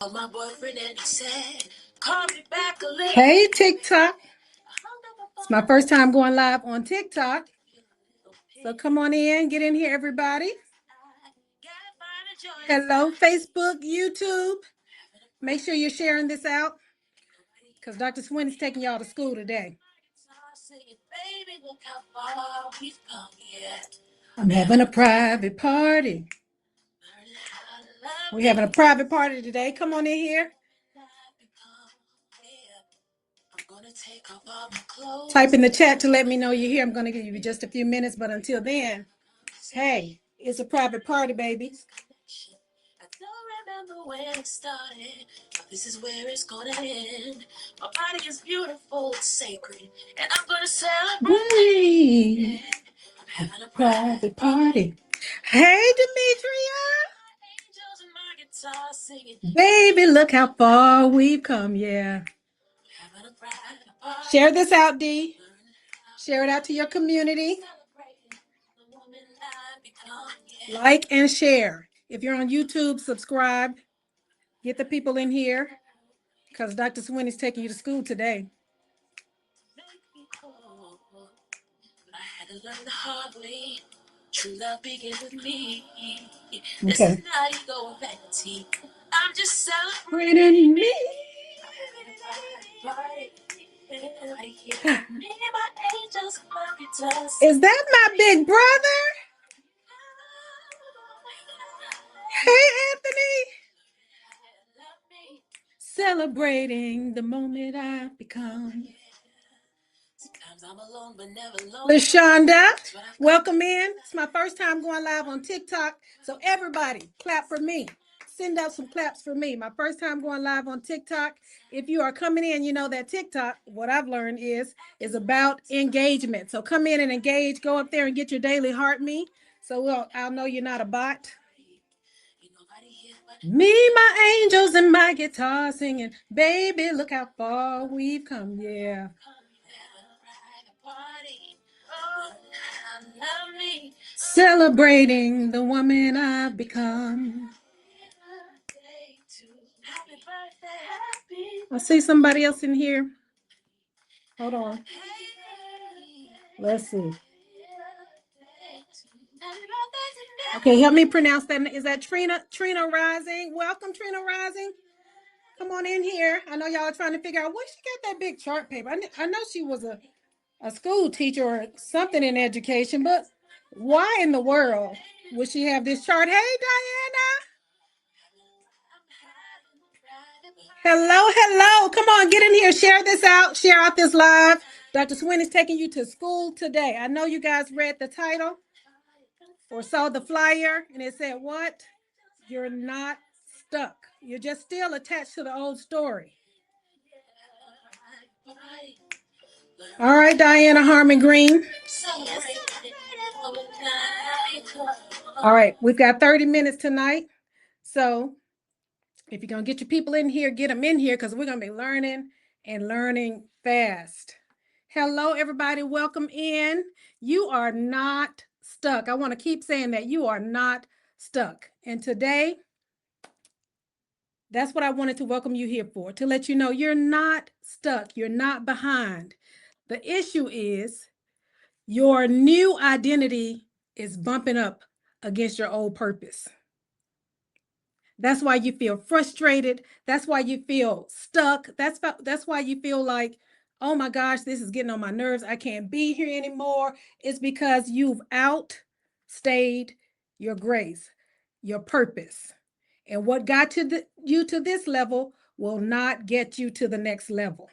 My boyfriend and he said, call me back a little. Hey, TikTok. It's my first time going live on TikTok. So come on in, get in here, everybody. Hello, Facebook, YouTube. Make sure you're sharing this out because Dr. Swin is taking y'all to school today. I'm having a private party. We're having a private party today. Come on in here. Type in the chat to let me know you're here. I'm going to give you just a few minutes, but until then, hey, it's a private party, baby. I don't remember when it started, but this is where it's gonna end. My body is beautiful, it's sacred, and I'm gonna celebrate. I'm having a private party. Hey, Demetria. Baby, look how far we've come, yeah. Share this out, D. Share it out to your community. Like and share. If you're on YouTube, subscribe. Get the people in here because Dr. Swin is taking you to school today. I had to learn the hard way. True love begins with me. This is not ego or vanity. I'm just celebrating me. Is that my big brother? Hey, Anthony. Celebrating the moment I've become. LaShonda, welcome in. It's my first time going live on TikTok. So everybody, clap for me. Send out some claps for me. My first time going live on TikTok. If you are coming in, you know that TikTok, what I've learned is about engagement. So come in and engage. Go up there and get your daily heart me. So I'll know you're not a bot. Me, my angels, and my guitar singing. Baby, look how far we've come. Yeah. Celebrating the woman I've become. I see somebody else in here. Hold on. Let's see. Okay, help me pronounce that. Is that Trina Rising? Welcome, Trina Rising. Come on in here. I know y'all are trying to figure out where she got that big chart paper. I know she was a school teacher or something in education, but why in the world would she have this chart? Hey, Diana. Hello. Come on, get in here. Share this out. Share out this live. Dr. Swin is taking you to school today. I know you guys read the title or saw the flyer, and it said what? You're not stuck. You're just still attached to the old story. All right, Diana Harmon Green. All right, we've got 30 minutes tonight. So if you're going to get your people in here, get them in here because we're going to be learning and learning fast. Hello, everybody. Welcome in. You are not stuck. I want to keep saying that you are not stuck. And today, that's what I wanted to welcome you here for, to let you know you're not stuck. You're not behind. The issue is your new identity is bumping up against your old purpose. That's why you feel frustrated. That's why you feel stuck. That's why you feel like, oh my gosh, this is getting on my nerves. I can't be here anymore. It's because you've outstayed your grace, your purpose. And what got you to this level will not get you to the next level.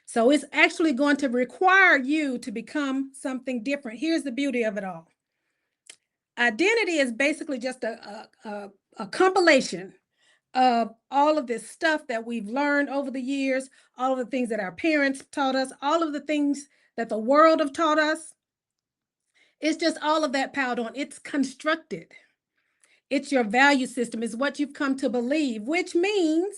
So it's actually going to require you to become something different. Here's the beauty of it all. Identity is basically just a compilation of all of this stuff that we've learned over the years, all of the things that our parents taught us, all of the things that the world have taught us. It's just all of that piled on. It's constructed. It's your value system. It's what you've come to believe, which means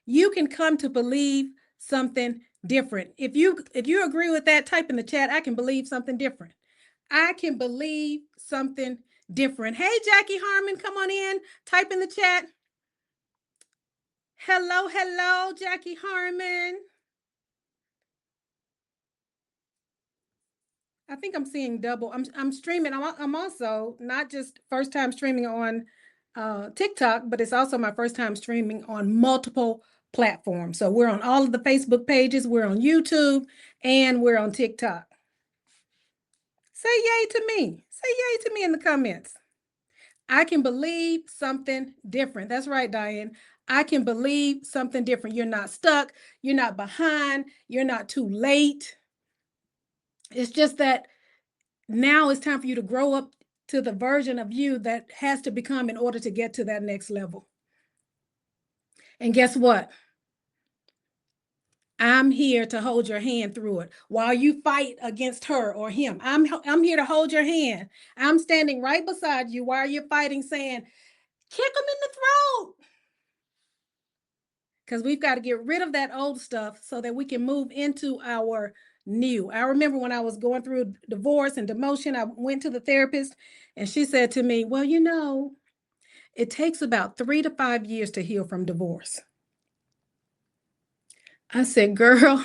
you can come to believe something different. If you agree with that, type in the chat, I can believe something different. I can believe something different. Hey, Jackie Harmon, come on in. Type in the chat. Hello, hello, Jackie Harmon. I think I'm seeing double. I'm streaming. I'm also not just first time streaming on TikTok, but it's also my first time streaming on multiple platforms. So we're on all of the Facebook pages, we're on YouTube, and we're on TikTok. Say yay to me. Say yay to me in the comments. I can believe something different. That's right, Diane. I can believe something different. You're not stuck. You're not behind. You're not too late. It's just that now it's time for you to grow up to the version of you that has to become in order to get to that next level. And guess what? I'm here to hold your hand through it while you fight against her or him. I'm here to hold your hand. I'm standing right beside you while you're fighting, saying, kick them in the throat. Because we've got to get rid of that old stuff so that we can move into our new. I remember when I was going through divorce and demotion, I went to the therapist and she said to me, well, you know, it takes about 3 to 5 years to heal from divorce. I said, girl,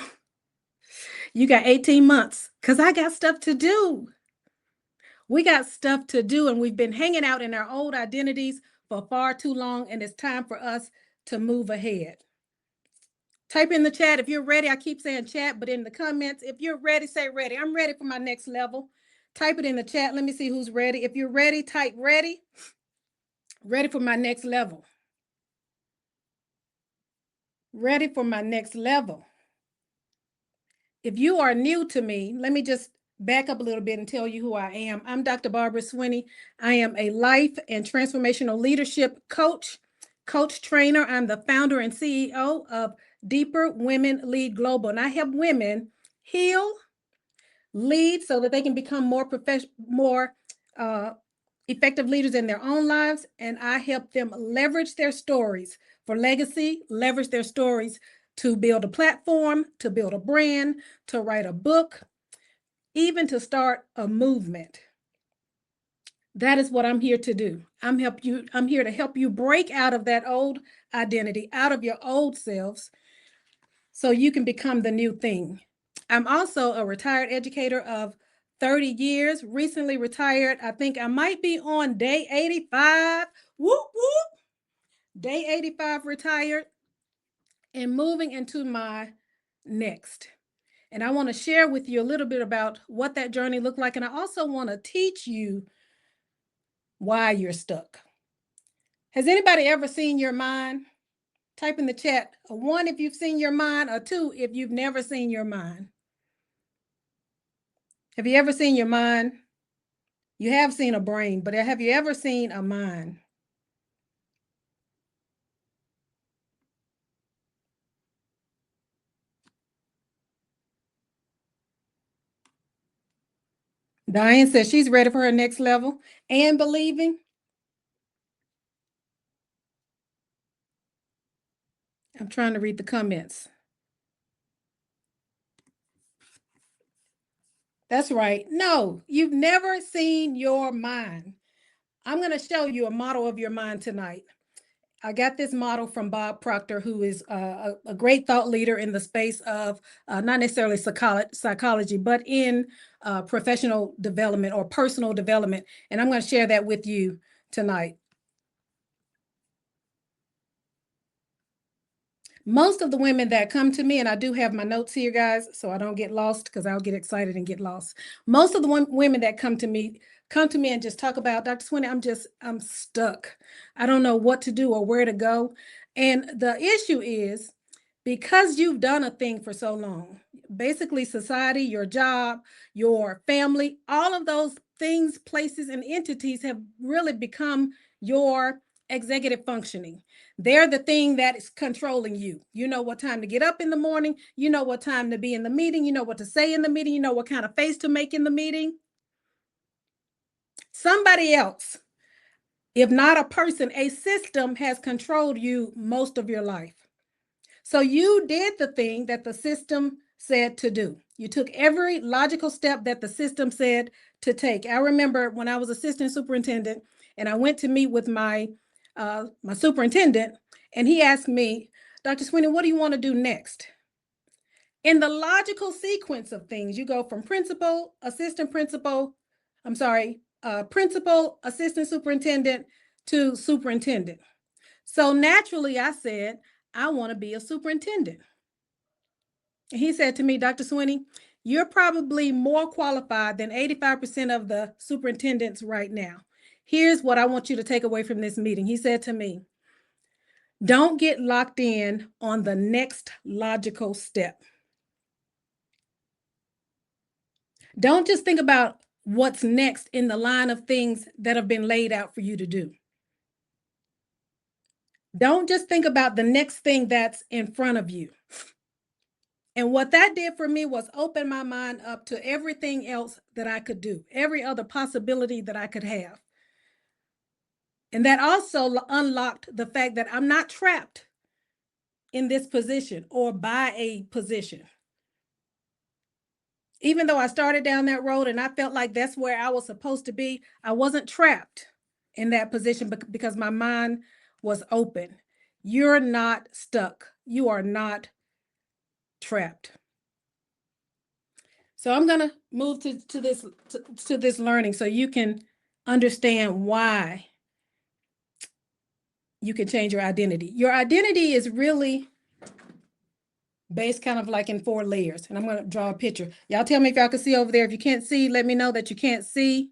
you got 18 months because I got stuff to do. We got stuff to do, and we've been hanging out in our old identities for far too long, and it's time for us to move ahead. Type in the chat if you're ready. I keep saying chat, but in the comments, if you're ready, say ready. I'm ready for my next level. Type it in the chat. Let me see who's ready. If you're ready, type ready. Ready for my next level. Ready for my next level. If you are new to me, let me just back up a little bit and tell you who I am. I'm Dr. Barbara Swinney. I am a life and transformational leadership coach, coach trainer. I'm the founder and CEO of Deeper Women Lead Global, and I help women heal, lead so that they can become more effective leaders in their own lives. And I help them leverage their stories for legacy, leverage their stories to build a platform, to build a brand, to write a book, even to start a movement. That is what I'm here to do. I'm here to help you break out of that old identity, out of your old selves, so you can become the new thing. I'm also a retired educator of 30 years, recently retired. I think I might be on day 85. Whoop, whoop. Day 85 retired and moving into my next. And I want to share with you a little bit about what that journey looked like. And I also want to teach you why you're stuck. Has anybody ever seen your mind? Type in the chat a 1 if you've seen your mind, or 2 if you've never seen your mind. Have you ever seen your mind? You have seen a brain, but have you ever seen a mind? Diane says she's ready for her next level and believing. I'm trying to read the comments. That's right. No, you've never seen your mind. I'm going to show you a model of your mind tonight. I got this model from Bob Proctor, who is a great thought leader in the space of not necessarily psychology, but in professional development or personal development. And I'm going to share that with you tonight. Most of the women that come to me, and I do have my notes here, guys, so I don't get lost because I'll get excited and get lost. Most of the women that come to me and just talk about, Dr. Swinney, I'm stuck. I don't know what to do or where to go. And the issue is because you've done a thing for so long, basically society, your job, your family, all of those things, places, and entities have really become your executive functioning. They're the thing that is controlling you. You know what time to get up in the morning. You know what time to be in the meeting. You know what to say in the meeting. You know what kind of face to make in the meeting. Somebody else, if not a person, a system has controlled you most of your life. So you did the thing that the system said to do. You took every logical step that the system said to take. I remember when I was assistant superintendent and I went to meet with my superintendent, and he asked me, Dr. Sweeney, what do you want to do next? In the logical sequence of things, you go from principal, assistant principal, principal, assistant superintendent to superintendent. So naturally, I said, I want to be a superintendent. And he said to me, Dr. Sweeney, you're probably more qualified than 85% of the superintendents right now. Here's what I want you to take away from this meeting. He said to me, don't get locked in on the next logical step. Don't just think about what's next in the line of things that have been laid out for you to do. Don't just think about the next thing that's in front of you. And what that did for me was open my mind up to everything else that I could do, every other possibility that I could have. And that also unlocked the fact that I'm not trapped in this position or by a position. Even though I started down that road and I felt like that's where I was supposed to be, I wasn't trapped in that position because my mind was open. You're not stuck. You are not trapped. So I'm going to move to this learning so you can understand why you can change your identity. Your identity is really based kind of like in 4 layers. And I'm going to draw a picture. Y'all tell me if y'all can see over there. If you can't see, let me know that you can't see.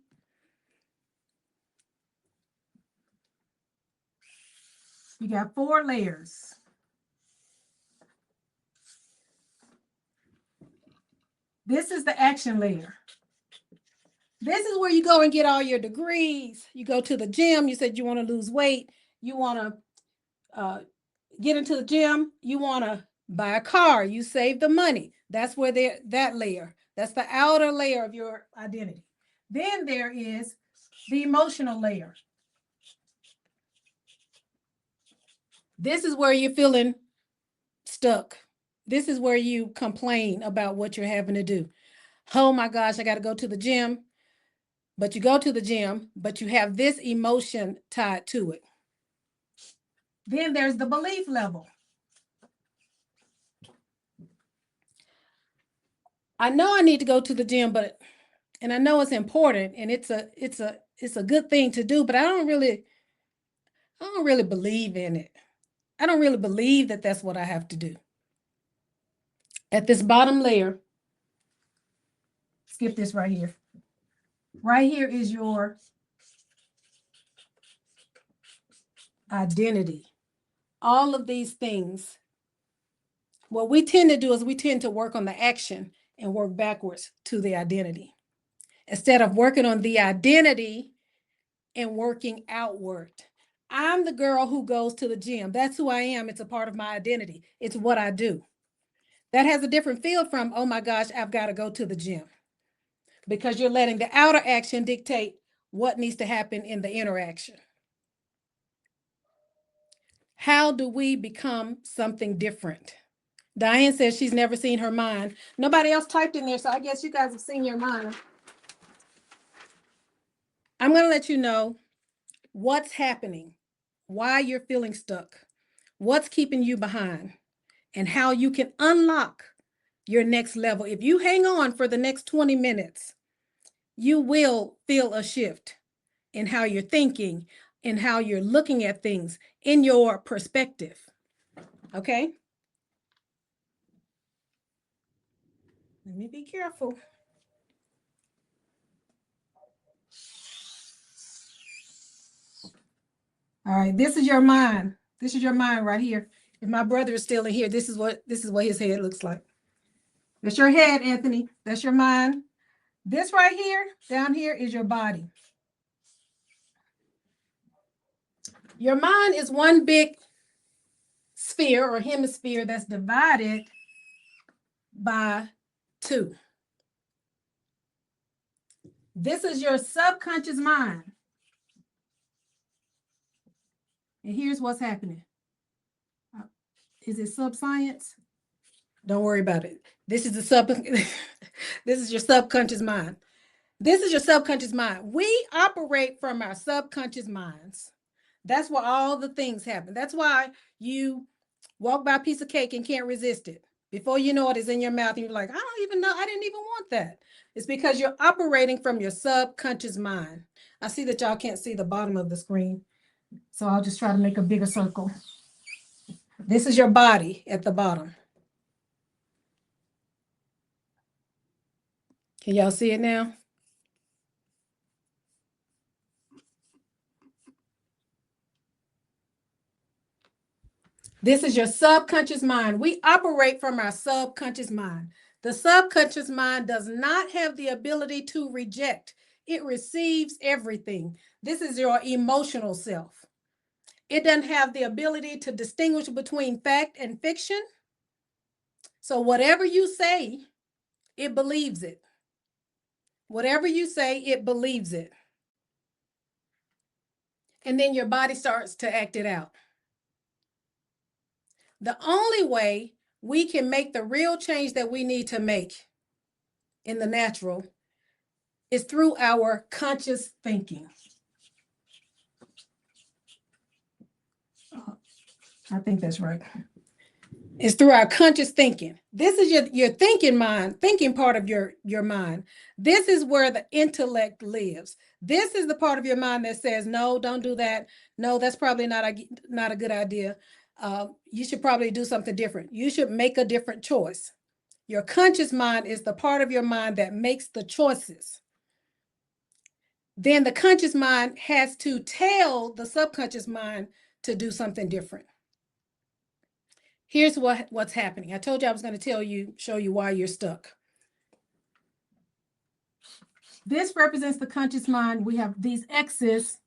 You got 4 layers. This is the action layer. This is where you go and get all your degrees. You go to the gym. You said you want to lose weight. You want to get into the gym. You want to buy a car. You save the money. That's where that layer. That's the outer layer of your identity. Then there is the emotional layer. This is where you're feeling stuck. This is where you complain about what you're having to do. Oh my gosh, I got to go to the gym. But you go to the gym, but you have this emotion tied to it. Then there's the belief level. I know I need to go to the gym, and I know it's important and it's a good thing to do, but I don't really believe in it. I don't really believe that that's what I have to do. At this bottom layer, skip this right here. Right here is your identity. All of these things. What we tend to do is we tend to work on the action and work backwards to the identity, instead of working on the identity and working outward. I'm the girl who goes to the gym. That's who I am. It's a part of my identity. It's what I do. That has a different feel from, oh my gosh, I've got to go to the gym. Because you're letting the outer action dictate what needs to happen in the inner action. How do we become something different? Diane says she's never seen her mind. Nobody else typed in there, so I guess you guys have seen your mind. I'm going to let you know what's happening, why you're feeling stuck, what's keeping you behind, and how you can unlock your next level. If you hang on for the next 20 minutes, you will feel a shift in how you're thinking, in how you're looking at things, in your perspective. Okay? Let me be careful. All right, this is your mind. This is your mind right here. If my brother is still in here, this is what his head looks like. That's your head, Anthony. That's your mind. This right here, down here, is your body. Your mind is one big sphere or hemisphere that's divided by 2. This is your subconscious mind. And here's what's happening. Is it subscience? Don't worry about it. This is this is your subconscious mind. This is your subconscious mind. We operate from our subconscious minds. That's where all the things happen. That's why you Walk by a piece of cake and can't resist it. Before you know it, it's in your mouth and you're like, I don't even know, I didn't even want that. It's because you're operating from your subconscious mind. I see that y'all can't see the bottom of the screen, so I'll just try to make a bigger circle. This is your body at the bottom. Can y'all see it now? This is your subconscious mind. We operate from our subconscious mind. The subconscious mind does not have the ability to reject. It receives everything. This is your emotional self. It doesn't have the ability to distinguish between fact and fiction. So whatever you say, it believes it. Whatever you say, it believes it. And then your body starts to act it out. The only way we can make the real change that we need to make in the natural is through our conscious thinking. I think that's right. It's through our conscious thinking. This is your thinking mind, thinking part of your mind. This is where the intellect lives. This is the part of your mind that says, no, don't do that. No, that's probably not a good idea. You should probably do something different. You should make a different choice. Your conscious mind is the part of your mind that makes the choices. Then the conscious mind has to tell the subconscious mind to do something different. Here's what's happening. I told you I was going to show you why you're stuck. This represents the conscious mind. We have these X's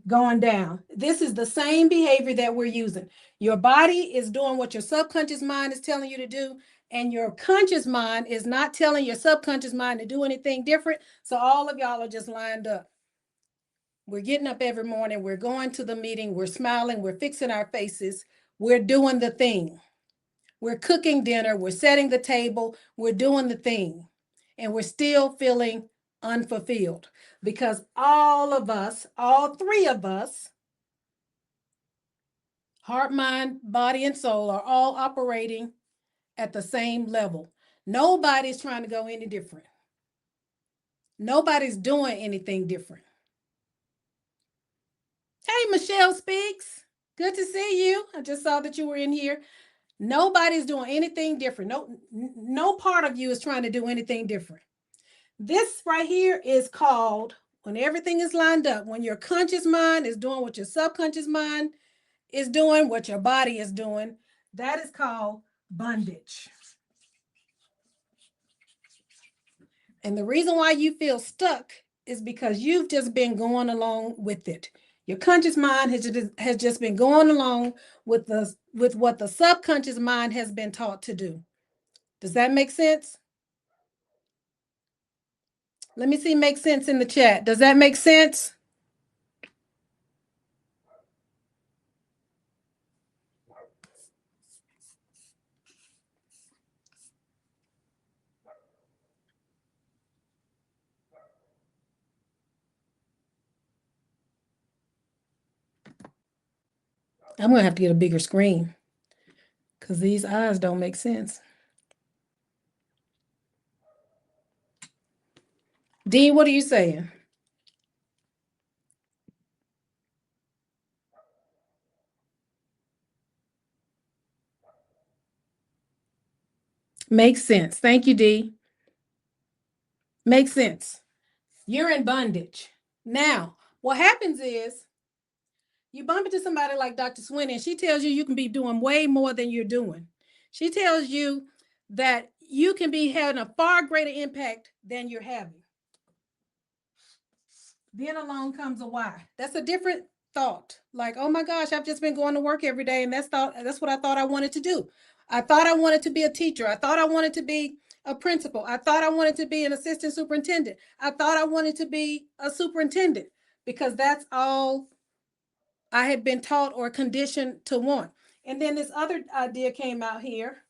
going down. This is the same behavior that we're using. Your body is doing what your subconscious mind is telling you to do, and your conscious mind is not telling your subconscious mind to do anything different. So all of y'all are just lined up. We're getting up every morning. We're going to the meeting. We're smiling. We're fixing our faces. We're doing the thing. We're cooking dinner. We're setting the table. We're doing the thing. And we're still feeling unfulfilled because all of us, all three of us, heart, mind, body, and soul, are all operating at the same level. Nobody's trying to go any different. Nobody's doing anything different. Hey, Michelle Speaks. Good to see you. I just saw that you were in here. Nobody's doing anything different. No part of you is trying to do anything different. This right here is called, when everything is lined up, when your conscious mind is doing what your subconscious mind is doing, what your body is doing, that is called bondage. And the reason why you feel stuck is because you've just been going along with it. Your conscious mind has just been going along with what the subconscious mind has been taught to do. Does that make sense? Let me see make sense in the chat. Does that make sense? I'm going to have to get a bigger screen because these eyes don't make sense. Dean, what are you saying? Makes sense. Thank you, Dee. Makes sense. You're in bondage. Now, what happens is you bump into somebody like Dr. Swin, and she tells you you can be doing way more than you're doing. She tells you that you can be having a far greater impact than you're having. Then along comes a why. That's a different thought. Like, oh my gosh, I've just been going to work every day, and that's what I thought I wanted to do. I thought I wanted to be a teacher. I thought I wanted to be a principal. I thought I wanted to be an assistant superintendent. I thought I wanted to be a superintendent because that's all I had been taught or conditioned to want. And then this other idea came out here,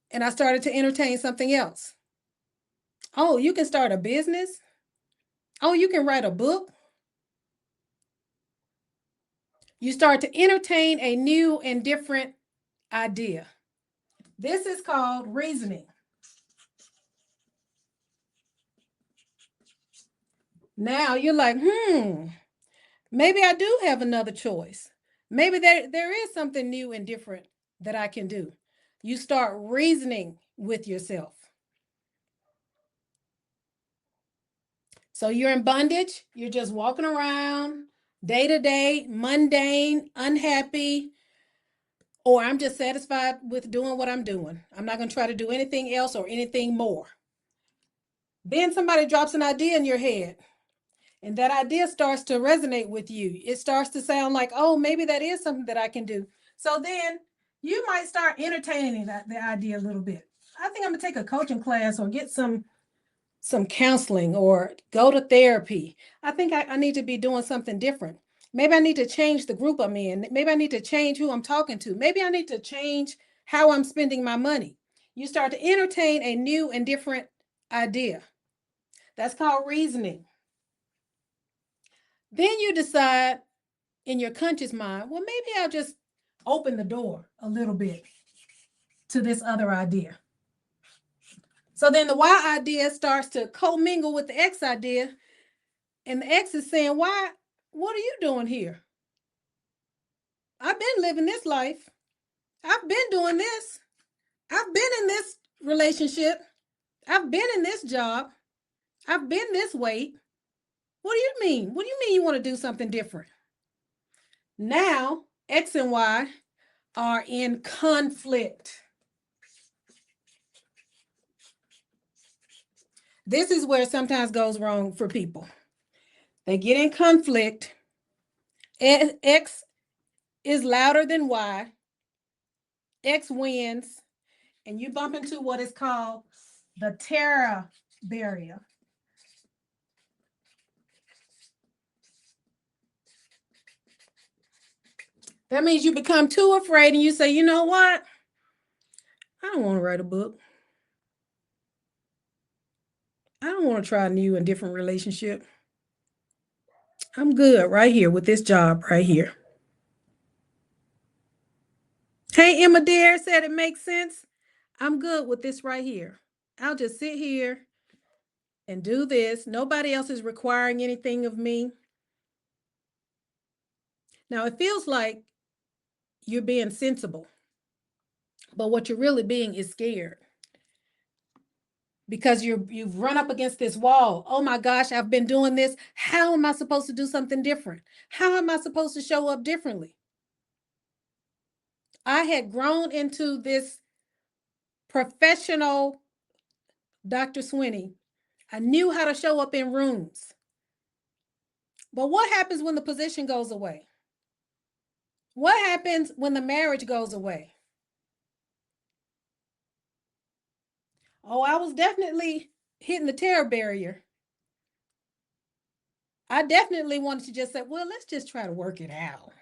and I started to entertain something else. Oh, you can start a business. Oh, you can write a book. You start to entertain a new and different idea. This is called reasoning. Now you're like, maybe I do have another choice. Maybe there is something new and different that I can do. You start reasoning with yourself. So you're in bondage, you're just walking around day to day, mundane, unhappy, or I'm just satisfied with doing what I'm doing. I'm not going to try to do anything else or anything more. Then somebody drops an idea in your head, and that idea starts to resonate with you. It starts to sound like, oh, maybe that is something that I can do. So then you might start entertaining the idea a little bit. I think I'm going to take a coaching class or get some counseling or go to therapy. I think I need to be doing something different. Maybe I need to change the group I'm in. Maybe I need to change who I'm talking to. Maybe I need to change how I'm spending my money. You start to entertain a new and different idea. That's called reasoning. Then you decide in your conscious mind, well, maybe I'll just open the door a little bit to this other idea. So then the Y idea starts to commingle with the X idea, and the X is saying, why, what are you doing here? I've been living this life. I've been doing this. I've been in this relationship. I've been in this job. I've been this weight. What do you mean? What do you mean you want to do something different? Now, X and Y are in conflict. This is where it sometimes goes wrong for people. They get in conflict. X is louder than Y. X wins, and you bump into what is called the terror barrier. That means you become too afraid and you say, you know what? I don't want to write a book. I don't want to try a new and different relationship. I'm good right here with this job right here. Hey, Emma Dare said it makes sense. I'm good with this right here. I'll just sit here and do this. Nobody else is requiring anything of me. Now, it feels like you're being sensible, but what you're really being is scared because you've run up against this wall. Oh my gosh, I've been doing this. How am I supposed to do something different? How am I supposed to show up differently? I had grown into this professional Dr. Swinney. I knew how to show up in rooms. But what happens when the position goes away? What happens when the marriage goes away? Oh, I was definitely hitting the terror barrier. I definitely wanted to just say, well, let's just try to work it out.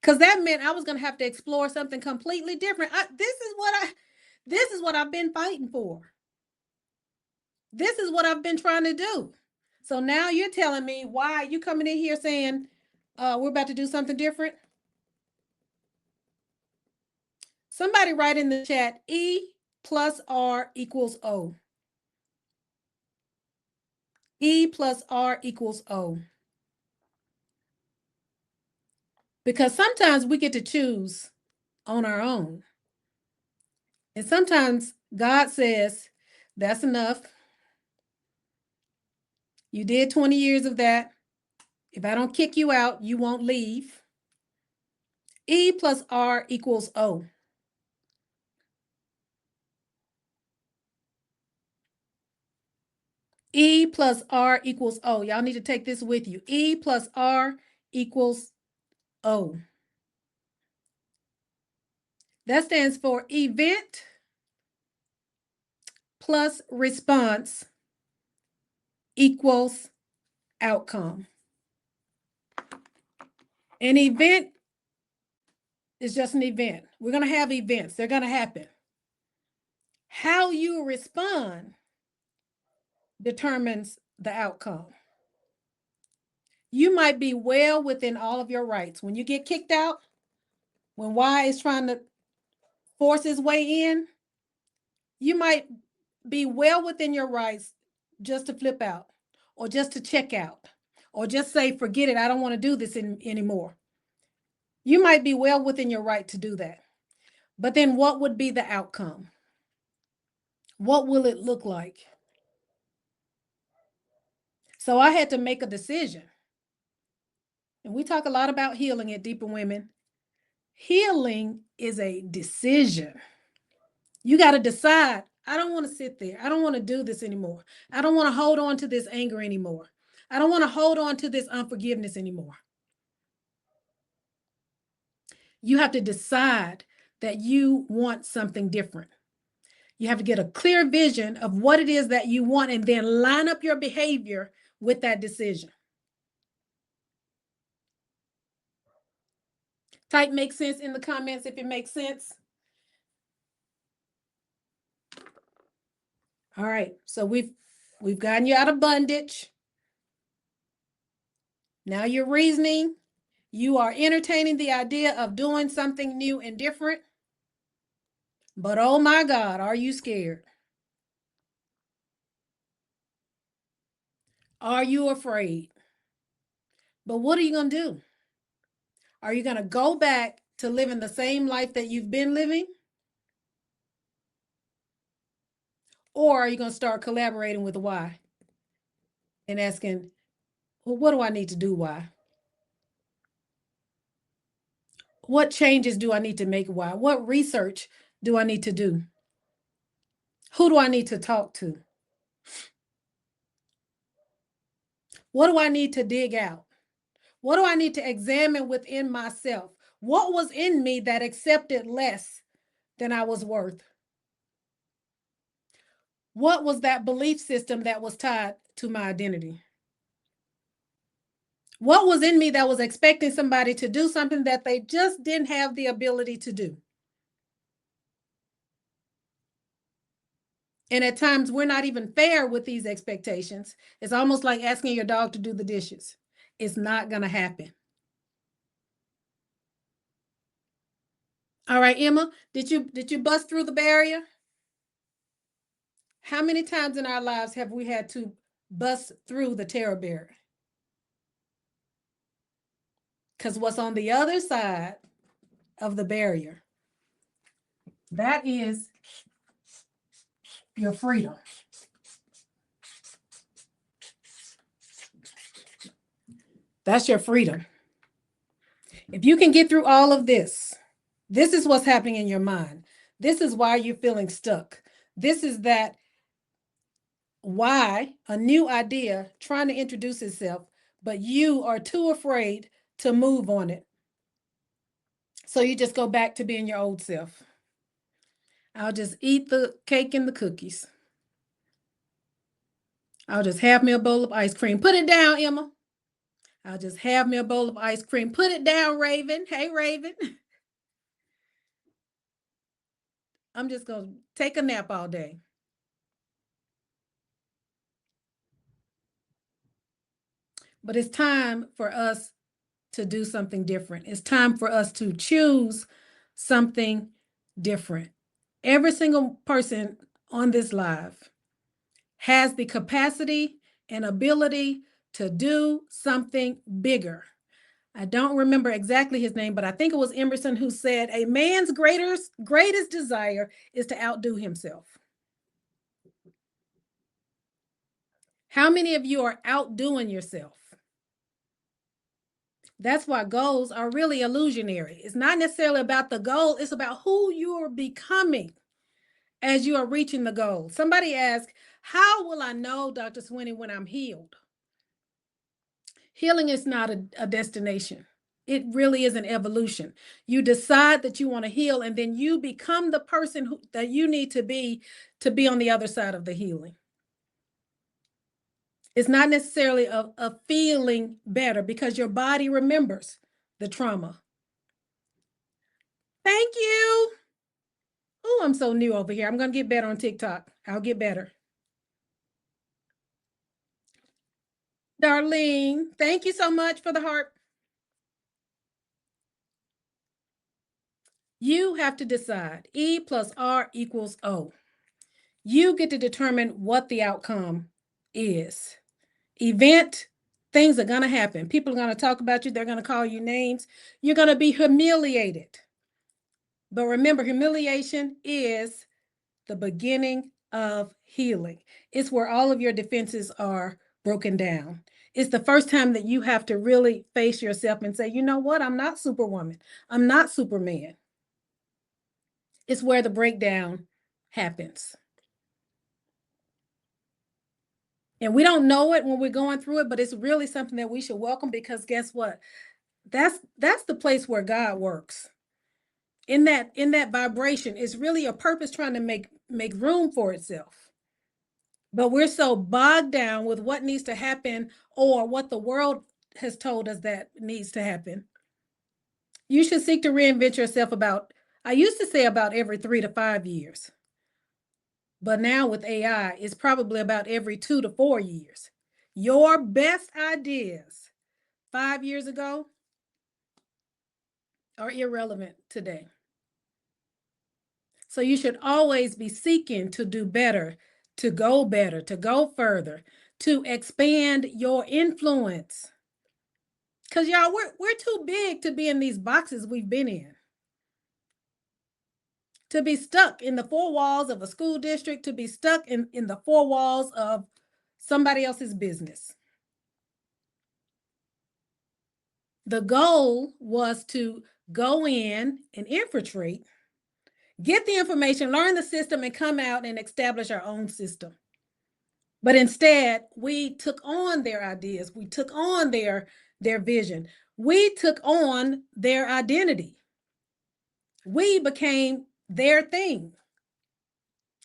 Because that meant I was going to have to explore something completely different. This is what I've been fighting for. This is what I've been trying to do. So now you're telling me why you coming in here saying we're about to do something different? Somebody write in the chat, E plus R equals O. E plus R equals O. Because sometimes we get to choose on our own. And sometimes God says, that's enough. You did 20 years of that. If I don't kick you out, you won't leave. E plus R equals O. E plus R equals O. Y'all need to take this with you. E plus R equals O. That stands for event plus response equals outcome. An event is just an event. We're going to have events. They're going to happen. How you respond determines the outcome. You might be well within all of your rights. When you get kicked out, when Y is trying to force his way in, you might be well within your rights just to flip out or just to check out or just say, forget it, I don't want to do this anymore. You might be well within your right to do that. But then what would be the outcome? What will it look like? So I had to make a decision. And we talk a lot about healing at Deeper Women. Healing is a decision. You got to decide, I don't want to sit there. I don't want to do this anymore. I don't want to hold on to this anger anymore. I don't want to hold on to this unforgiveness anymore. You have to decide that you want something different. You have to get a clear vision of what it is that you want and then line up your behavior with that decision. Type makes sense in the comments if it makes sense. All right, so we've gotten you out of bondage. Now you're reasoning. You are entertaining the idea of doing something new and different. But oh my God, are you scared? Are you afraid? But what are you going to do? Are you going to go back to living the same life that you've been living? Or are you going to start collaborating with Y and asking, well, what do I need to do, Y? What changes do I need to make, Y? What research do I need to do? Who do I need to talk to? What do I need to dig out? What do I need to examine within myself? What was in me that accepted less than I was worth? What was that belief system that was tied to my identity? What was in me that was expecting somebody to do something that they just didn't have the ability to do? And at times, we're not even fair with these expectations. It's almost like asking your dog to do the dishes. It's not going to happen. All right, Emma, did you bust through the barrier? How many times in our lives have we had to bust through the terror barrier? Because what's on the other side of the barrier, that is your freedom. That's your freedom. If you can get through all of this, this is what's happening in your mind. This is why you're feeling stuck. This is that why a new idea trying to introduce itself, but you are too afraid to move on it. So you just go back to being your old self. I'll just eat the cake and the cookies. I'll just have me a bowl of ice cream. Put it down, Emma. I'll just have me a bowl of ice cream. Put it down, Raven. Hey, Raven. I'm just going to take a nap all day. But it's time for us to do something different. It's time for us to choose something different. Every single person on this live has the capacity and ability to do something bigger. I don't remember exactly his name, but I think it was Emerson who said, a man's greatest desire is to outdo himself. How many of you are outdoing yourself? That's why goals are really illusionary. It's not necessarily about the goal, it's about who you are becoming as you are reaching the goal. Somebody asked, how will I know, Dr. Swinney, when I'm healed? Healing is not a destination. It really is an evolution. You decide that you want to heal, and then you become the person that you need to be on the other side of the healing. It's not necessarily a feeling better because your body remembers the trauma. Thank you. Oh, I'm so new over here. I'm going to get better on TikTok. I'll get better. Darlene, thank you so much for the heart. You have to decide. E plus R equals O. You get to determine what the outcome is. Event, things are going to happen. People are going to talk about you. They're going to call you names. You're going to be humiliated. But remember, humiliation is the beginning of healing. It's where all of your defenses are broken down. It's the first time that you have to really face yourself and say, you know what? I'm not Superwoman. I'm not Superman. It's where the breakdown happens. And we don't know it when we're going through it, but it's really something that we should welcome, because guess what? That's the place where God works. In that vibration is really a purpose trying to make room for itself. But we're so bogged down with what needs to happen or what the world has told us that needs to happen. You should seek to reinvent yourself I used to say about every 3 to 5 years. But now with AI, it's probably about every 2 to 4 years. Your best ideas 5 years ago are irrelevant today. So you should always be seeking to do better, to go further, to expand your influence. Because y'all, we're too big to be in these boxes we've been in. To be stuck in the four walls of a school district, to be stuck in the four walls of somebody else's business. The goal was to go in and infiltrate, get the information, learn the system, and come out and establish our own system. But instead, we took on their ideas. We took on their vision. We took on their identity. We became their thing.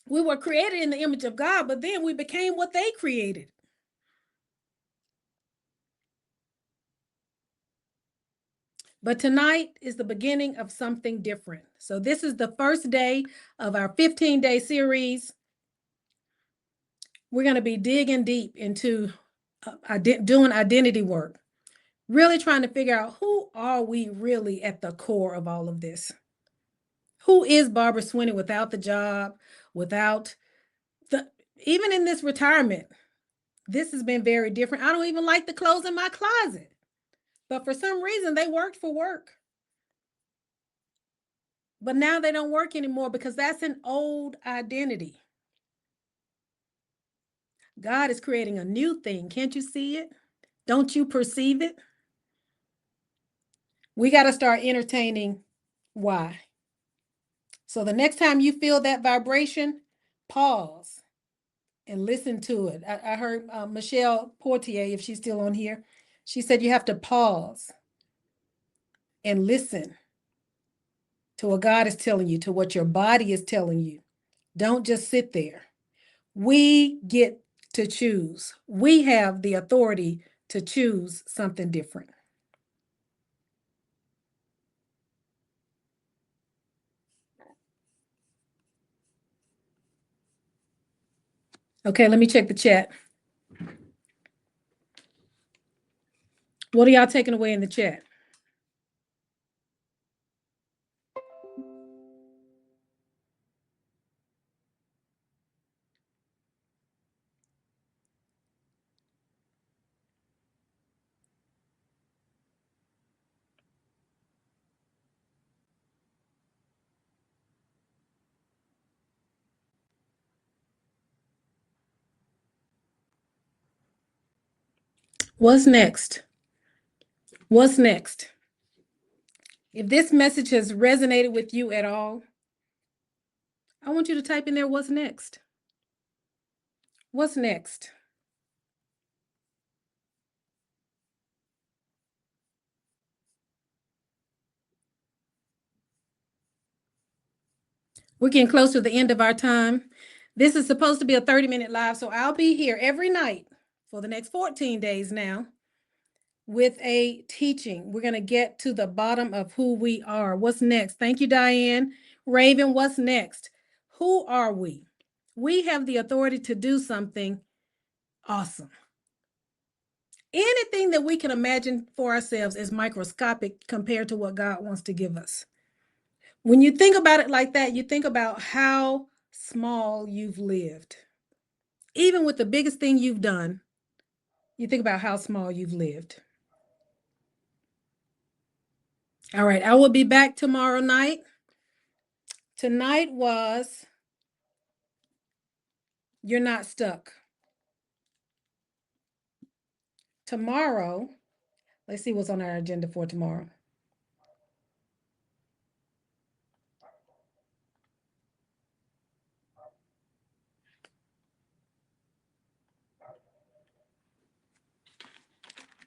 We were created in the image of God, but then we became what they created. But tonight is the beginning of something different. So this is the first day of our 15-day series. We're going to be digging deep into doing identity work, really trying to figure out, who are we really at the core of all of this? Who is Barbara Swinney without the job, without even in this retirement? This has been very different. I don't even like the clothes in my closet, but for some reason they worked for work. But now they don't work anymore because that's an old identity. God is creating a new thing. Can't you see it? Don't you perceive it? We got to start entertaining why. So the next time you feel that vibration, pause and listen to it. I heard Michelle Portier, if she's still on here, she said you have to pause and listen to what God is telling you, to what your body is telling you. Don't just sit there. We get to choose. We have the authority to choose something different. Okay, let me check the chat. What are y'all taking away in the chat? What's next? What's next? If this message has resonated with you at all, I want you to type in there, what's next? What's next? We're getting close to the end of our time. This is supposed to be a 30-minute live, so I'll be here every night for the next 14 days now with a teaching. We're going to get to the bottom of who we are. What's next? Thank you, Diane. Raven, what's next? Who are we? We have the authority to do something awesome. Anything that we can imagine for ourselves is microscopic compared to what God wants to give us. When you think about it like that, you think about how small you've lived. Even with the biggest thing you've done, you think about how small you've lived. All right, I will be back tomorrow night. Tonight was You're Not Stuck. Tomorrow, let's see what's on our agenda for tomorrow.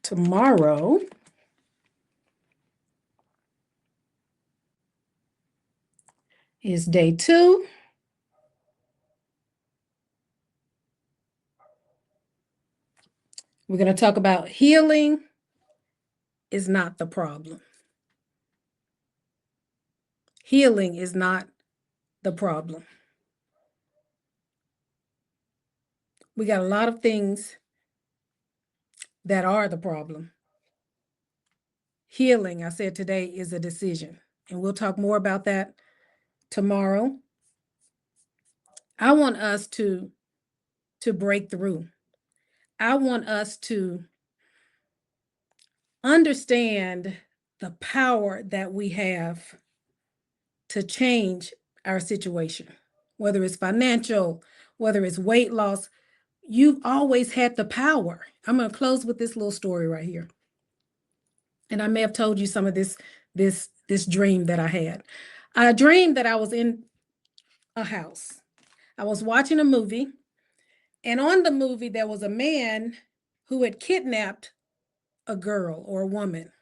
Tomorrow is day 2. We're going to talk about healing is not the problem. Healing is not the problem. We got a lot of things that are the problem. Healing, I said today, is a decision. And we'll talk more about that tomorrow. I want us to break through. I want us to understand the power that we have to change our situation, whether it's financial, whether it's weight loss. You've always had the power. I'm going to close with this little story right here. And I may have told you some of this dream that I had. I dreamed that I was in a house. I was watching a movie, and on the movie there was a man who had kidnapped a girl or a woman.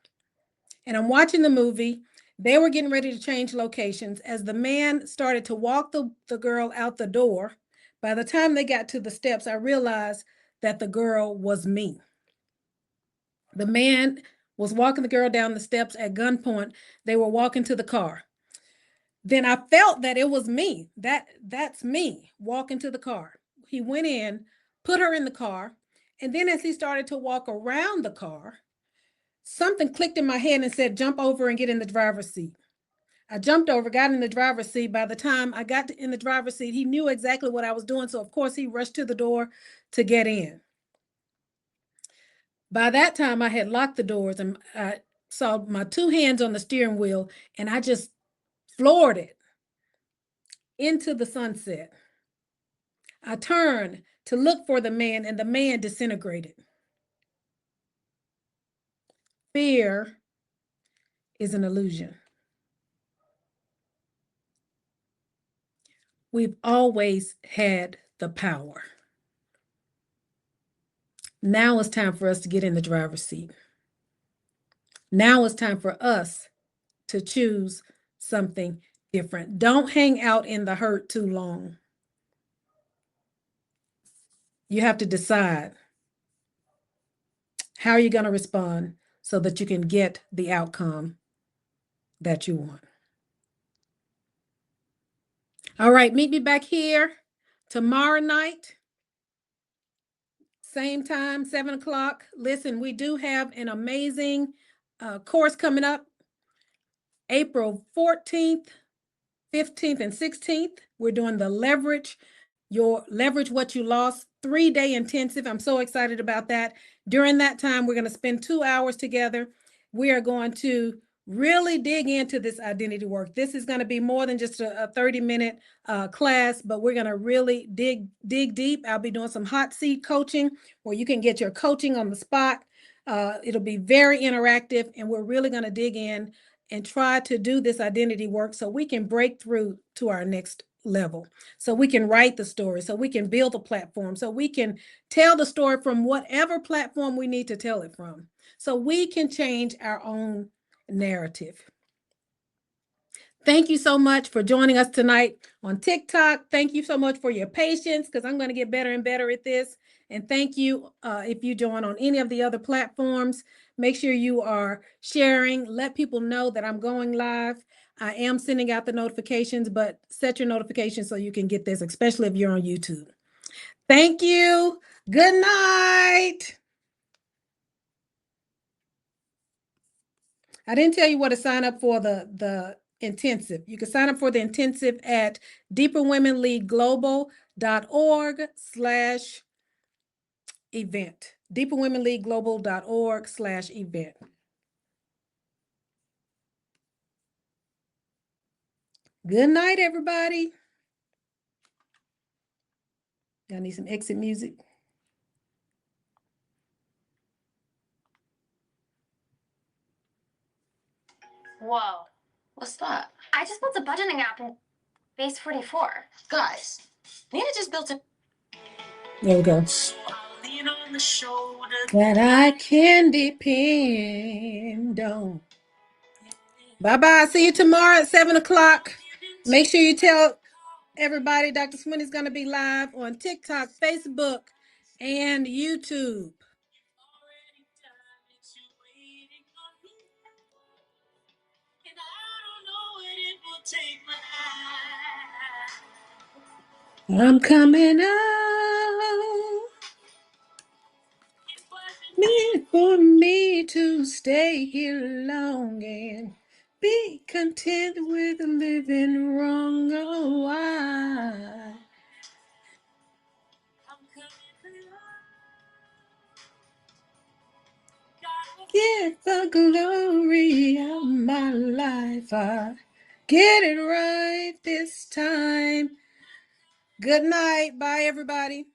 And I'm watching the movie. They were getting ready to change locations. As the man started to walk the girl out the door, by the time they got to the steps, I realized that the girl was me. The man was walking the girl down the steps at gunpoint. They were walking to the car. Then I felt that it was me. That's me walking to the car. He went in, put her in the car, and then as he started to walk around the car, something clicked in my head and said, jump over and get in the driver's seat. I jumped over, got in the driver's seat. By the time I got in the driver's seat, he knew exactly what I was doing. So, of course, he rushed to the door to get in. By that time, I had locked the doors and I saw my 2 hands on the steering wheel, and I just floored it into the sunset. I turned to look for the man, and the man disintegrated. Fear is an illusion. We've always had the power. Now it's time for us to get in the driver's seat. Now it's time for us to choose something different. Don't hang out in the hurt too long. You have to decide how are you going to respond so that you can get the outcome that you want. All right, meet me back here tomorrow night. Same time, 7 o'clock. Listen, we do have an amazing course coming up April 14th, 15th, and 16th. We're doing the Leverage What You Lost 3-day intensive. I'm so excited about that. During that time, we're going to spend 2 hours together. We are going to really dig into this identity work. This is going to be more than just a 30-minute class, but we're going to really dig deep. I'll be doing some hot seat coaching where you can get your coaching on the spot. It'll be very interactive, and we're really going to dig in and try to do this identity work so we can break through to our next level, so we can write the story, so we can build a platform, so we can tell the story from whatever platform we need to tell it from, so we can change our own narrative. Thank you so much for joining us tonight on TikTok. Thank you so much for your patience, because I'm going to get better and better at this. And thank you if you join on any of the other platforms. Make sure you are sharing. Let people know that I'm going live. I am sending out the notifications, but set your notifications so you can get this, especially if you're on YouTube. Thank you. Good night. I didn't tell you what to sign up for the intensive. You can sign up for the intensive at deeperwomenleagueglobal.org/event. deeperwomenleagueglobal.org/event. Good night, everybody. Y'all need some exit music. Whoa. What's that? I just built a budgeting app in Base 44. Guys, Nina just built a... There we go. That I can depend on. Bye-bye. See you tomorrow at 7 o'clock. Make sure you tell everybody Dr. Swin is going to be live on TikTok, Facebook, and YouTube. I'm coming out. Meant for me to stay here long and be content with living wrong. Oh, why? Get the glory of my life. I get it right this time. Good night. Bye, everybody.